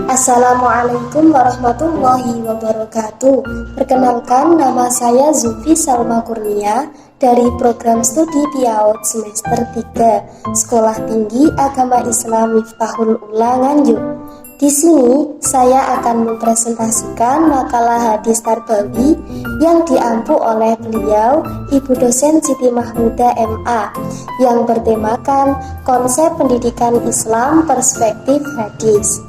Assalamualaikum warahmatullahi wabarakatuh. Perkenalkan, nama saya Zulfi Salma Kurnia dari program studi PIAOD semester 3 Sekolah Tinggi Agama Islam Miftahul Ula Nganjuk. Di sini saya akan mempresentasikan makalah hadis Tarbawi yang diampu oleh beliau Ibu Dosen Siti Mahmuda MA yang bertemakan konsep pendidikan Islam perspektif hadis.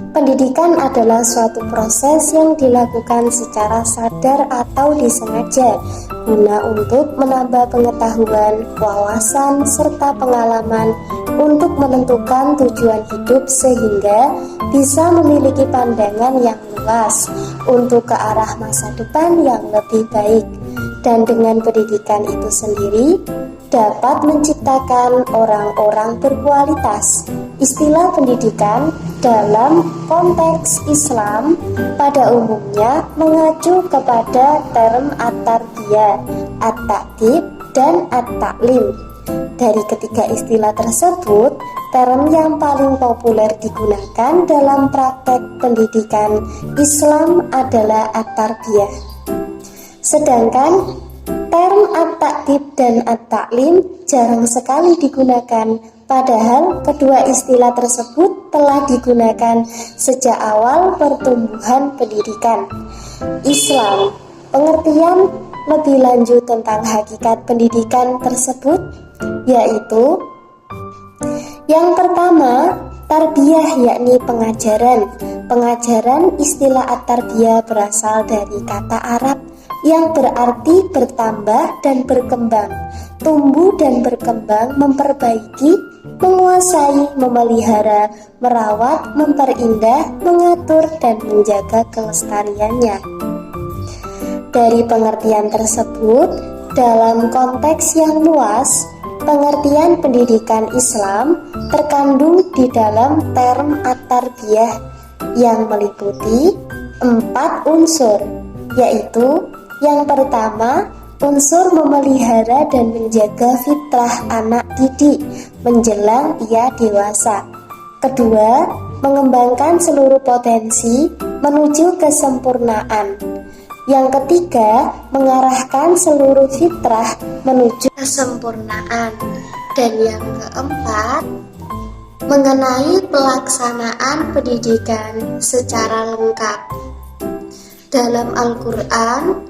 Pendidikan adalah suatu proses yang dilakukan secara sadar atau disengaja guna untuk menambah pengetahuan, wawasan, serta pengalaman untuk menentukan tujuan hidup sehingga bisa memiliki pandangan yang luas untuk ke arah masa depan yang lebih baik. Dan dengan pendidikan itu sendiri dapat menciptakan orang-orang berkualitas. Istilah pendidikan dalam konteks Islam pada umumnya mengacu kepada term at-tarbiyah, at-ta'dib, dan at-ta'lim. Dari ketiga istilah tersebut, term yang paling populer digunakan dalam praktek pendidikan Islam adalah at-tarbiyah. Sedangkan term at-ta'dib dan at-ta'lim jarang sekali digunakan, padahal kedua istilah tersebut telah digunakan sejak awal pertumbuhan pendidikan Islam. Pengertian lebih lanjut tentang hakikat pendidikan tersebut yaitu: yang pertama, tarbiyah yakni pengajaran. Pengajaran istilah at-tarbiyah berasal dari kata Arab yang berarti bertambah dan berkembang, tumbuh dan berkembang, memperbaiki, menguasai, memelihara, merawat, memperindah, mengatur, dan menjaga kelestariannya. Dari pengertian tersebut, dalam konteks yang luas, pengertian pendidikan Islam terkandung di dalam term at-tarbiyah yang meliputi 4 unsur, yaitu: yang pertama, unsur memelihara dan menjaga fitrah anak didik menjelang ia dewasa. Kedua, mengembangkan seluruh potensi menuju kesempurnaan. Yang ketiga, mengarahkan seluruh fitrah menuju kesempurnaan. Dan yang keempat, mengenai pelaksanaan pendidikan secara lengkap. Dalam Al-Quran,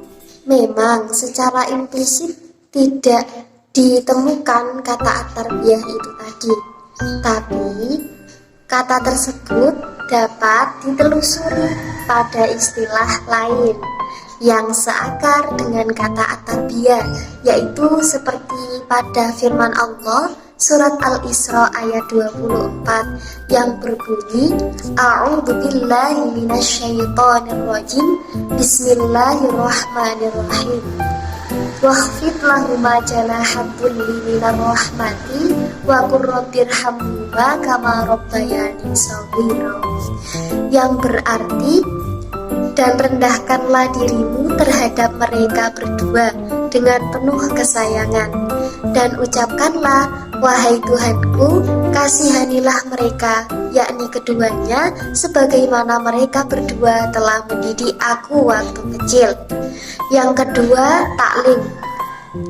memang secara implisit tidak ditemukan kata at-tarbiyah itu tadi, tapi kata tersebut dapat ditelusuri pada istilah lain yang seakar dengan kata at-tarbiyah, yaitu seperti pada firman Allah Surat Al-Isra ayat 24 yang berbunyi: A'udzubillahi minasyaitonirrajim, Bismillahirrahmanirrahim. Wakhfid lahuma janaha dzulli minar rahmati wa qur rabbirhamhuma kama rabbayani shaghira. Yang berarti, dan rendahkanlah dirimu terhadap mereka berdua dengan penuh kesayangan, dan ucapkanlah, wahai Tuhanku, kasihanilah mereka, yakni keduanya, sebagaimana mereka berdua telah mendidik aku waktu kecil. Yang kedua, taklim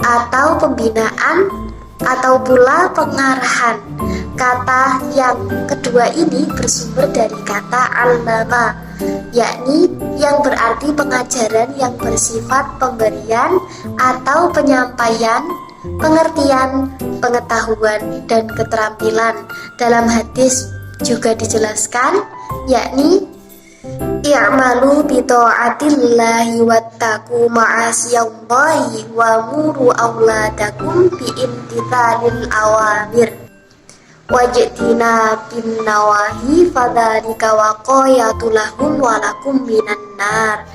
atau pembinaan atau pula pengarahan. Kata yang kedua ini bersumber dari kata allama, yakni yang berarti pengajaran yang bersifat pemberian atau penyampaian pengertian, pengetahuan, dan keterampilan. Dalam hadis juga dijelaskan, yakni i'malu bi ta'atillahi wattaqu ma'asiyallahi wa muru auladakum bi imtithalil awamir wajtina bin nawahi fadzalika waqayatul lahum walakum minan nar.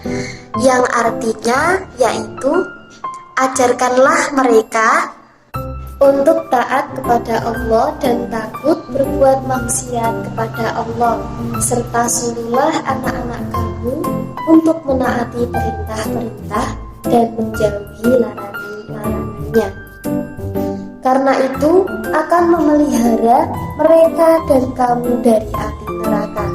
Yang artinya yaitu, ajarkanlah mereka untuk taat kepada Allah dan takut berbuat maksiat kepada Allah, serta suruhlah anak-anak kamu untuk menaati perintah-perintah dan menjauhi larangan-larangannya. Karena itu akan memelihara mereka dan kamu dari api neraka.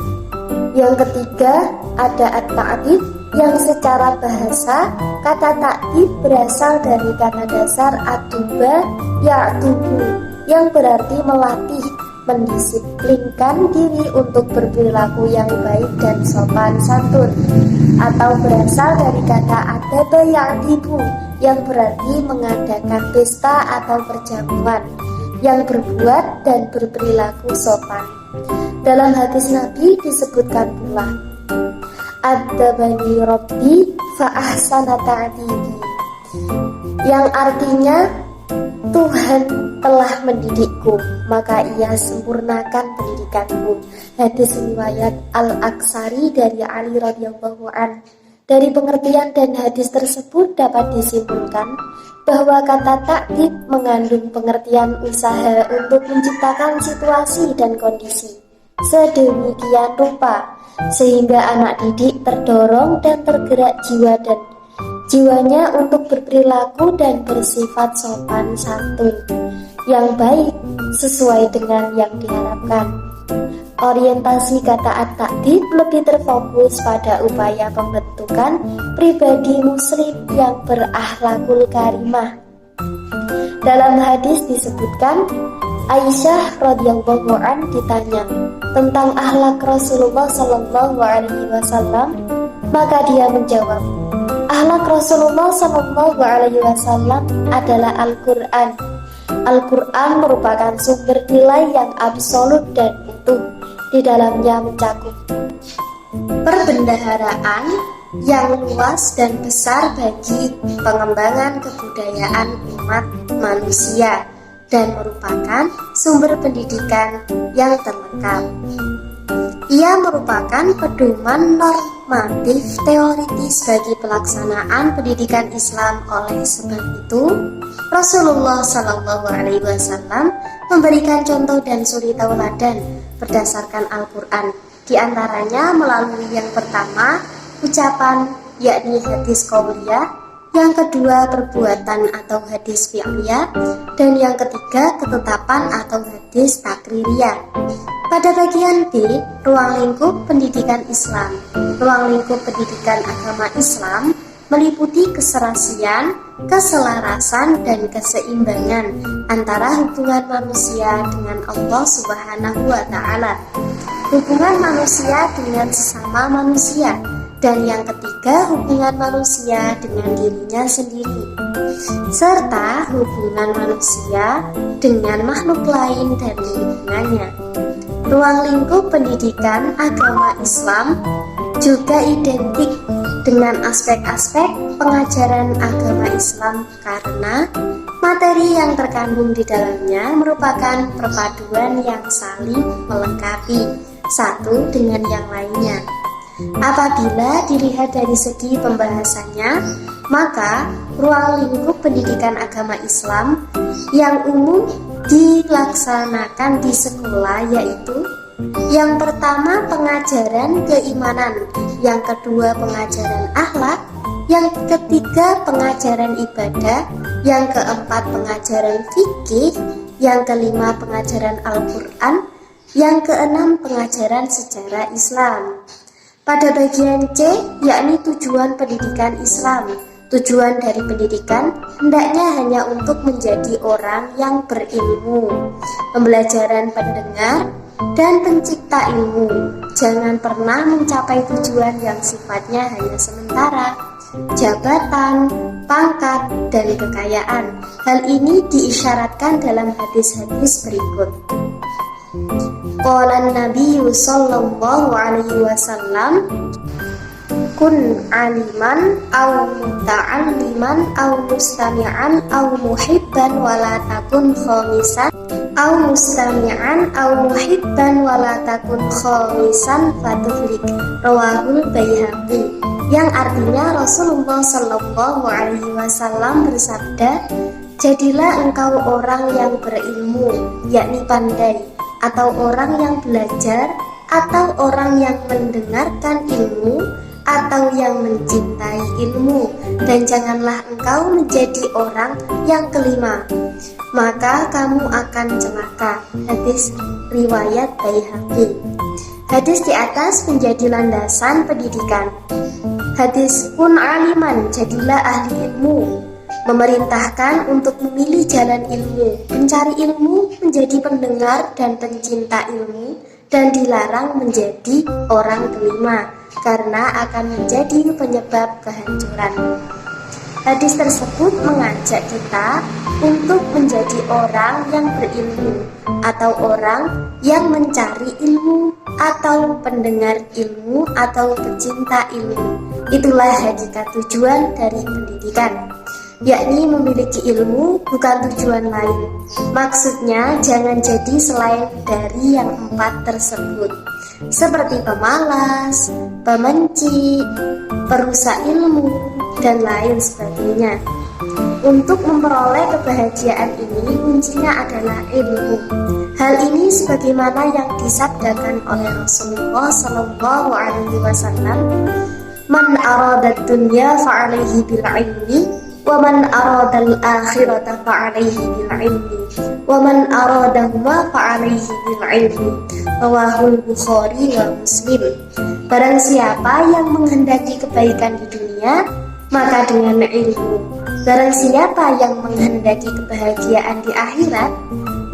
Yang ketiga, ada at-ta'dib, yang secara bahasa kata ta'dib berasal dari kata dasar atuba ya'tubu, yang berarti melatih, mendisiplinkan diri untuk berperilaku yang baik dan sopan santun, atau berasal dari kata adaba ya'dibu, yang berarti mengadakan pesta atau perjamuan, yang berbuat dan berperilaku sopan. Dalam hadis Nabi disebutkan pula, Adzabani Rabbi fa ahsana ta'dibi, yang artinya Tuhan telah mendidikku, maka ia sempurnakan pendidikanku. Hadis riwayat Al-Aksari dari Ali radhiyallahu an. Dari pengertian dan hadis tersebut dapat disimpulkan bahwa kata ta'dib mengandung pengertian usaha untuk menciptakan situasi dan kondisi sedemikian rupa sehingga anak didik terdorong dan tergerak jiwanya untuk berperilaku dan bersifat sopan santun yang baik sesuai dengan yang diharapkan. Orientasi kata at-ta'dib lebih terfokus pada upaya pembentukan pribadi muslim yang berakhlakul karimah. Dalam hadis disebutkan, Aisyah radhiyallahu an ditanya tentang akhlak Rasulullah sallallahu alaihi wasallam, maka dia menjawab, akhlak Rasulullah sallallahu alaihi wasallam adalah Al-Qur'an. Al-Qur'an merupakan sumber nilai yang absolut dan utuh. Di dalamnya mencakup perbendaharaan yang luas dan besar bagi pengembangan kebudayaan umat manusia dan merupakan sumber pendidikan yang terlengkap. Ia merupakan pedoman normatif teoritis bagi pelaksanaan pendidikan Islam. Oleh sebab itu, Rasulullah Shallallahu Alaihi Wasallam memberikan contoh dan suri tauladan berdasarkan Al-Quran, di antaranya melalui yang pertama, ucapan, yakni hadis qauliyah, yang kedua, perbuatan atau hadis fi'liyah, dan yang ketiga, ketetapan atau hadis takririyah. Pada bagian B, ruang lingkup pendidikan Islam. Ruang lingkup pendidikan agama Islam meliputi keserasian, keselarasan, dan keseimbangan antara hubungan manusia dengan Allah Subhanahu wa Ta'ala, hubungan manusia dengan sesama manusia, dan yang ketiga, hubungan manusia dengan dirinya sendiri, serta hubungan manusia dengan makhluk lain dan lingkungannya. Ruang lingkup pendidikan agama Islam juga identik dengan aspek-aspek pengajaran agama Islam karena materi yang terkandung di dalamnya merupakan perpaduan yang saling melengkapi satu dengan yang lainnya. Apabila dilihat dari segi pembahasannya, maka ruang lingkup pendidikan agama Islam yang umum dilaksanakan di sekolah yaitu yang pertama pengajaran keimanan, yang kedua pengajaran akhlak, yang ketiga pengajaran ibadah, yang keempat pengajaran fikih, yang kelima pengajaran Al-Quran, yang keenam pengajaran sejarah Islam. Pada bagian C, yakni tujuan pendidikan Islam. Tujuan dari pendidikan hendaknya hanya untuk menjadi orang yang berilmu, pembelajaran pendengar, dan pencipta ilmu. Jangan pernah mencapai tujuan yang sifatnya hanya sementara, jabatan, pangkat, dan kekayaan. Hal ini diisyaratkan dalam hadis-hadis berikut. Qala Nabi sallallahu alaihi wasallam, kun aliman aw muta'alliman aw mustami'an aw muhibban wala takun khamisan aw mustami'an aw muhibban wala takun khamisan fatuhlik. Rawahul Baihaqi. Yang artinya Rasulullah sallallahu alaihi wasallam bersabda, jadilah engkau orang yang berilmu, yakni pandai, atau orang yang belajar, atau orang yang mendengarkan ilmu, atau yang mencintai ilmu, dan janganlah engkau menjadi orang yang kelima, maka kamu akan celaka. Hadis riwayat Baihaqi. Hadis di atas menjadi landasan pendidikan. Hadis kun aliman, jadilah ahli ilmu, memerintahkan untuk memilih jalan ilmu, mencari ilmu, menjadi pendengar dan pencinta ilmu, dan dilarang menjadi orang kelima karena akan menjadi penyebab kehancuran. Hadis tersebut mengajak kita untuk menjadi orang yang berilmu atau orang yang mencari ilmu atau pendengar ilmu atau pecinta ilmu. Itulah hakikat tujuan dari pendidikan, yakni memiliki ilmu bukan tujuan lain. Maksudnya jangan jadi selain dari yang 4 tersebut, seperti pemalas, pemenci, perusak ilmu, dan lain sebagainya. Untuk memperoleh kebahagiaan ini kuncinya adalah ilmu. Hal ini sebagaimana yang disabdakan oleh Rasulullah Shallallahu Alaihi Wasallam, "Man arada dunya fa'alaihi bil ilmi, wa man arada al akhirata fa'alaihi bil ilmi, wa man aradahuma fa'alaihi bil ilmi." Rawahul Bukhari wa Muslim. Barang siapa yang menghendaki kebaikan di dunia, maka dengan ilmu. Barang siapa yang menghendaki kebahagiaan di akhirat,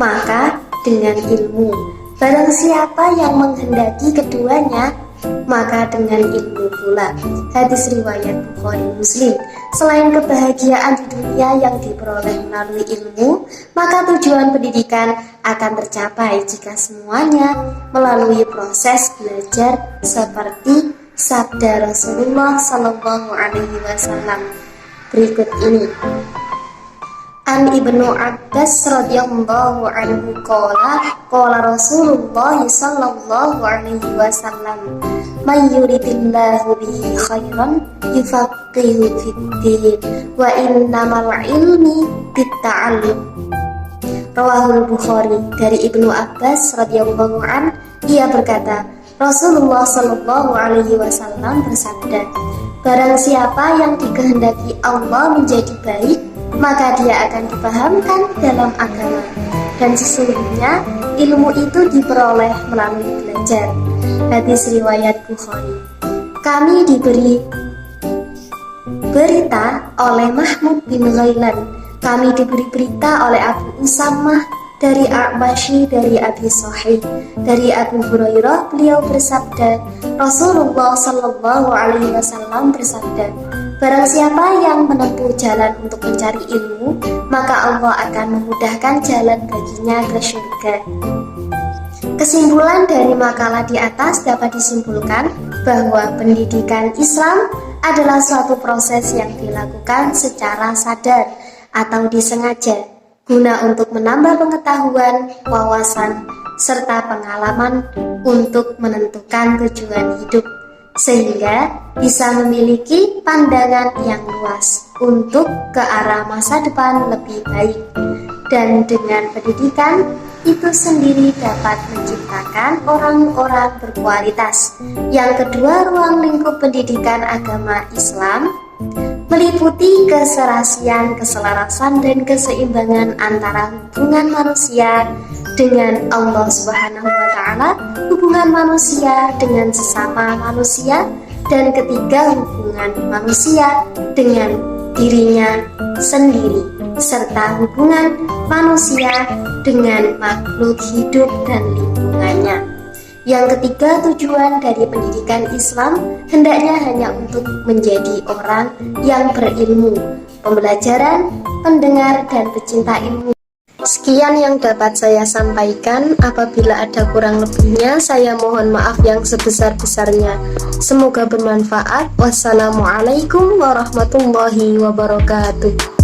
maka dengan ilmu. Barang siapa yang menghendaki keduanya, maka dengan ilmu pula. Hadis riwayat Bukhari Muslim. Selain kebahagiaan di dunia yang diperoleh melalui ilmu, maka tujuan pendidikan akan tercapai jika semuanya melalui proses belajar seperti sabda Rasulullah Shallallahu Alaihi Wasallam berikut ini. An Ibnu Abbas radhiyallahu anhu qala Rasulullah sallallahu alaihi wasallam, "May yuridillahu bihi khairan yufaqihu fid-din, wa innamal ilmi bitta'allum." Rawahul Bukhari. Dari Ibnu Abbas radhiyallahu an, ia berkata, Rasulullah sallallahu alaihi wasallam bersabda, "Barang siapa yang dikehendaki Allah menjadi baik, maka dia akan dipahamkan dalam agama, dan sesungguhnya ilmu itu diperoleh melalui belajar." Hadis riwayat Bukhari. Kami diberi berita oleh Mahmud bin Ghailan. Kami diberi berita oleh Abu Usamah dari A'mashi dari Abi Sahih dari Abu Hurairah, beliau bersabda, Rasulullah Shallallahu Alaihi Wasallam bersabda, "Barang siapa yang menempuh jalan untuk mencari ilmu, maka Allah akan memudahkan jalan baginya ke surga." Kesimpulan dari makalah di atas dapat disimpulkan bahwa pendidikan Islam adalah suatu proses yang dilakukan secara sadar atau disengaja guna untuk menambah pengetahuan, wawasan, serta pengalaman untuk menentukan tujuan hidup, sehingga bisa memiliki pandangan yang luas untuk ke arah masa depan lebih baik. Dan dengan pendidikan itu sendiri dapat menciptakan orang-orang berkualitas. Yang kedua, ruang lingkup pendidikan agama Islam meliputi keserasian, keselarasan, dan keseimbangan antara hubungan manusia dengan Allah Subhanahu wa Ta'ala, hubungan manusia dengan sesama manusia, dan ketiga, hubungan manusia dengan dirinya sendiri, serta hubungan manusia dengan makhluk hidup dan lingkungannya. Yang ketiga, tujuan dari pendidikan Islam hendaknya hanya untuk menjadi orang yang berilmu, pembelajaran, pendengar, dan pecinta ilmu. Sekian yang dapat saya sampaikan. Apabila ada kurang lebihnya, saya mohon maaf yang sebesar-besarnya. Semoga bermanfaat. Wassalamualaikum warahmatullahi wabarakatuh.